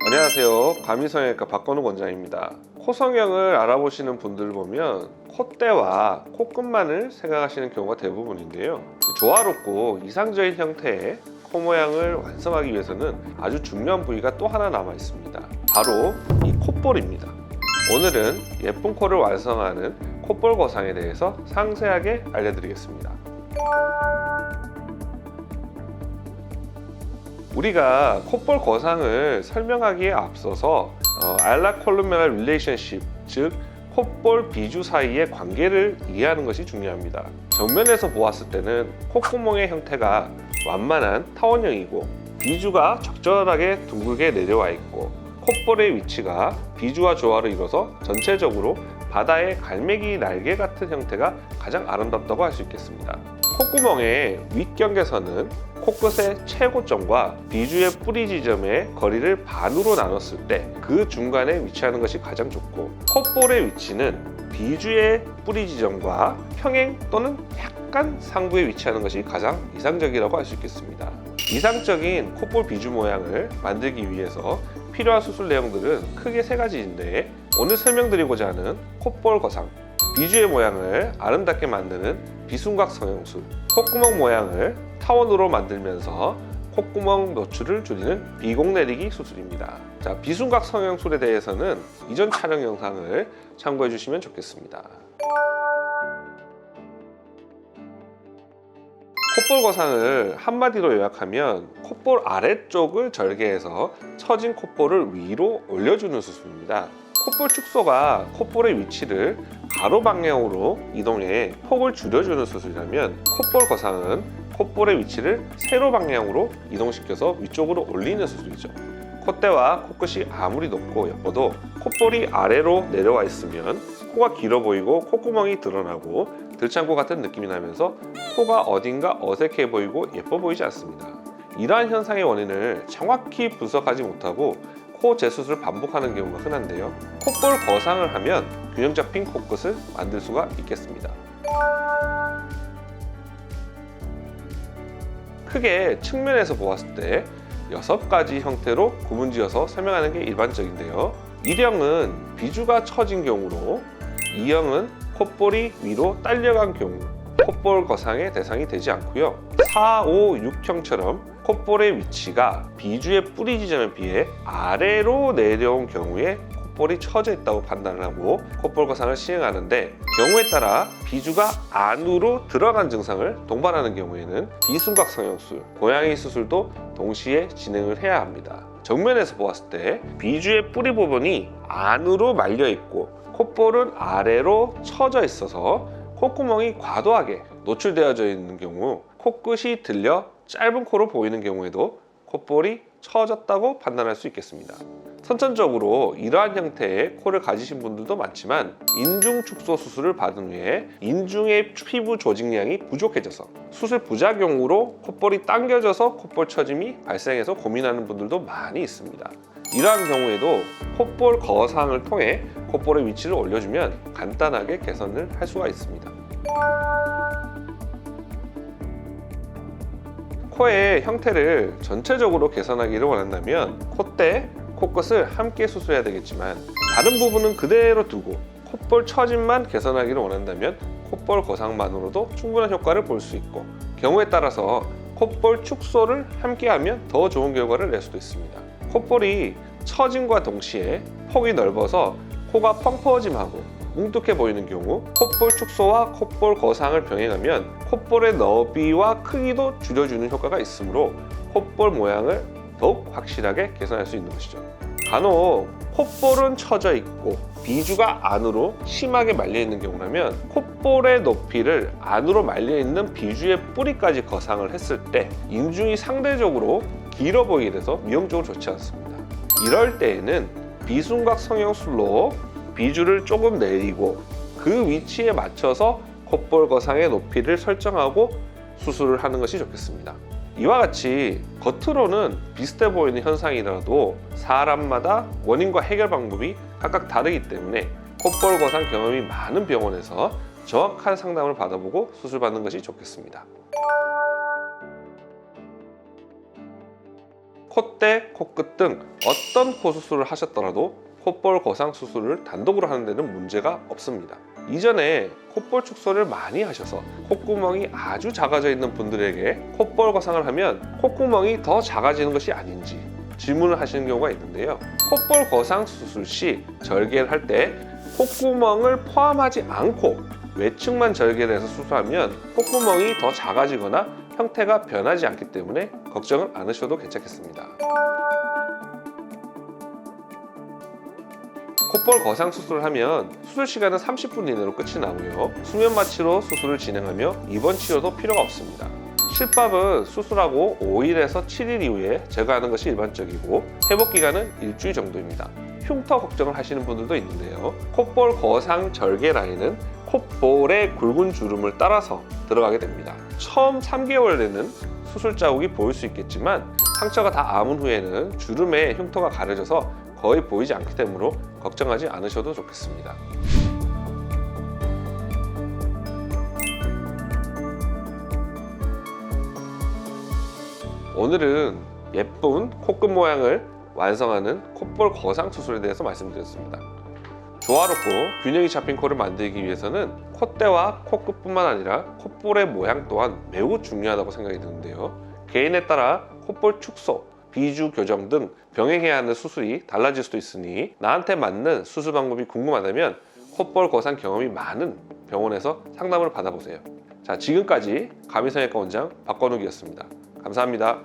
안녕하세요. 감이성형외과 박건욱 원장입니다. 코 성형을 알아보시는 분들을 보면 콧대와 콧끝만을 생각하시는 경우가 대부분인데요. 조화롭고 이상적인 형태의 코 모양을 완성하기 위해서는 아주 중요한 부위가 또 하나 남아 있습니다. 바로 이 콧볼입니다. 오늘은 예쁜 코를 완성하는 콧볼 거상에 대해서 상세하게 알려드리겠습니다. 우리가 콧볼 거상을 설명하기에 앞서서 알라콜루메날 릴레이션십, 즉 콧볼 비주 사이의 관계를 이해하는 것이 중요합니다. 정면에서 보았을 때는 콧구멍의 형태가 완만한 타원형이고 비주가 적절하게 둥글게 내려와 있고 콧볼의 위치가 비주와 조화를 이뤄서 전체적으로 바다의 갈매기 날개 같은 형태가 가장 아름답다고 할 수 있겠습니다. 콧구멍의 윗경계선은 코끝의 최고점과 비주의 뿌리 지점의 거리를 반으로 나눴을 때 그 중간에 위치하는 것이 가장 좋고, 콧볼의 위치는 비주의 뿌리 지점과 평행 또는 약간 상부에 위치하는 것이 가장 이상적이라고 할 수 있겠습니다. 이상적인 콧볼 비주 모양을 만들기 위해서 필요한 수술 내용들은 크게 세 가지인데, 오늘 설명드리고자 하는 콧볼 거상, 비주의 모양을 아름답게 만드는 비순각 성형술, 콧구멍 모양을 타원으로 만들면서 콧구멍 노출을 줄이는 비공 내리기 수술입니다. 자, 비순각 성형술에 대해서는 이전 촬영 영상을 참고해 주시면 좋겠습니다. 콧볼 거상을 한마디로 요약하면 콧볼 아래쪽을 절개해서 처진 콧볼을 위로 올려주는 수술입니다. 콧볼 축소가 콧볼의 위치를 가로 방향으로 이동해 폭을 줄여주는 수술이라면, 콧볼 거상은 콧볼의 위치를 세로 방향으로 이동시켜서 위쪽으로 올리는 수술이죠. 콧대와 코끝이 아무리 높고 예뻐도 콧볼이 아래로 내려와 있으면 코가 길어 보이고 콧구멍이 드러나고 들창코 같은 느낌이 나면서 코가 어딘가 어색해 보이고 예뻐 보이지 않습니다. 이러한 현상의 원인을 정확히 분석하지 못하고 코 재수술을 반복하는 경우가 흔한데요. 콧볼 거상을 하면 균형 잡힌 코끝을 만들 수가 있겠습니다. 크게 측면에서 보았을 때 6가지 형태로 구분지어서 설명하는 게 일반적인데요. 1형은 비주가 처진 경우로, 2형은 콧볼이 위로 딸려간 경우 콧볼 거상의 대상이 되지 않고요. 4, 5, 6형처럼 콧볼의 위치가 비주의 뿌리 지점에 비해 아래로 내려온 경우에 콧볼이 처져 있다고 판단을 하고 콧볼 거상을 시행하는데, 경우에 따라 비주가 안으로 들어간 증상을 동반하는 경우에는 비순각 성형술, 고양이 수술도 동시에 진행을 해야 합니다. 정면에서 보았을 때 비주의 뿌리 부분이 안으로 말려 있고 콧볼은 아래로 처져 있어서 콧구멍이 과도하게 노출되어져 있는 경우 코끝이 들려 짧은 코로 보이는 경우에도 콧볼이 처졌다고 판단할 수 있겠습니다. 선천적으로 이러한 형태의 코를 가지신 분들도 많지만, 인중 축소 수술을 받은 후에 인중의 피부 조직량이 부족해져서 수술 부작용으로 콧볼이 당겨져서 콧볼 처짐이 발생해서 고민하는 분들도 많이 있습니다. 이러한 경우에도 콧볼 거상을 통해 콧볼의 위치를 올려주면 간단하게 개선을 할 수가 있습니다. 코의 형태를 전체적으로 개선하기를 원한다면 콧대, 코끝을 함께 수술해야 되겠지만, 다른 부분은 그대로 두고 콧볼 처짐만 개선하기를 원한다면 콧볼 거상만으로도 충분한 효과를 볼 수 있고, 경우에 따라서 콧볼 축소를 함께 하면 더 좋은 결과를 낼 수도 있습니다. 콧볼이 처짐과 동시에 폭이 넓어서 코가 펑퍼짐하고 뭉툭해 보이는 경우 콧볼 축소와 콧볼 거상을 병행하면 콧볼의 너비와 크기도 줄여주는 효과가 있으므로 콧볼 모양을 더욱 확실하게 개선할 수 있는 것이죠. 간혹 콧볼은 처져 있고 비주가 안으로 심하게 말려 있는 경우라면 콧볼의 높이를 안으로 말려 있는 비주의 뿌리까지 거상을 했을 때 인중이 상대적으로 길어 보이게 돼서 미용적으로 좋지 않습니다. 이럴 때에는 비순각 성형술로 비주를 조금 내리고 그 위치에 맞춰서 콧볼 거상의 높이를 설정하고 수술을 하는 것이 좋겠습니다. 이와 같이 겉으로는 비슷해 보이는 현상이라도 사람마다 원인과 해결 방법이 각각 다르기 때문에 콧볼 거상 경험이 많은 병원에서 정확한 상담을 받아보고 수술받는 것이 좋겠습니다. 콧대, 코끝 등 어떤 코 수술을 하셨더라도 콧볼 거상 수술을 단독으로 하는 데는 문제가 없습니다. 이전에 콧볼 축소를 많이 하셔서 콧구멍이 아주 작아져 있는 분들에게 콧볼 거상을 하면 콧구멍이 더 작아지는 것이 아닌지 질문을 하시는 경우가 있는데요. 콧볼 거상 수술 시 절개를 할 때 콧구멍을 포함하지 않고 외측만 절개를 해서 수술하면 콧구멍이 더 작아지거나 형태가 변하지 않기 때문에 걱정을 안 하셔도 괜찮겠습니다. 콧볼 거상 수술을 하면 수술 시간은 30분 이내로 끝이 나고요. 수면 마취로 수술을 진행하며 입원 치료도 필요가 없습니다. 실밥은 수술하고 5일에서 7일 이후에 제거하는 것이 일반적이고 회복 기간은 일주일 정도입니다. 흉터 걱정을 하시는 분들도 있는데요. 콧볼 거상 절개 라인은 콧볼의 굵은 주름을 따라서 들어가게 됩니다. 처음 3개월에는 수술 자국이 보일 수 있겠지만 상처가 다 아문 후에는 주름에 흉터가 가려져서 거의 보이지 않기 때문에 걱정하지 않으셔도 좋겠습니다. 오늘은 예쁜 코끝 모양을 완성하는 콧볼 거상 수술에 대해서 말씀드렸습니다. 조화롭고 균형이 잡힌 코를 만들기 위해서는 콧대와 코끝뿐만 아니라 콧볼의 모양 또한 매우 중요하다고 생각이 드는데요. 개인에 따라 콧볼 축소, 비주 교정 등 병행해야 하는 수술이 달라질 수도 있으니 나한테 맞는 수술 방법이 궁금하다면 콧볼 거상 경험이 많은 병원에서 상담을 받아보세요. 자, 지금까지 감이성형외과 원장 박건욱이었습니다. 감사합니다.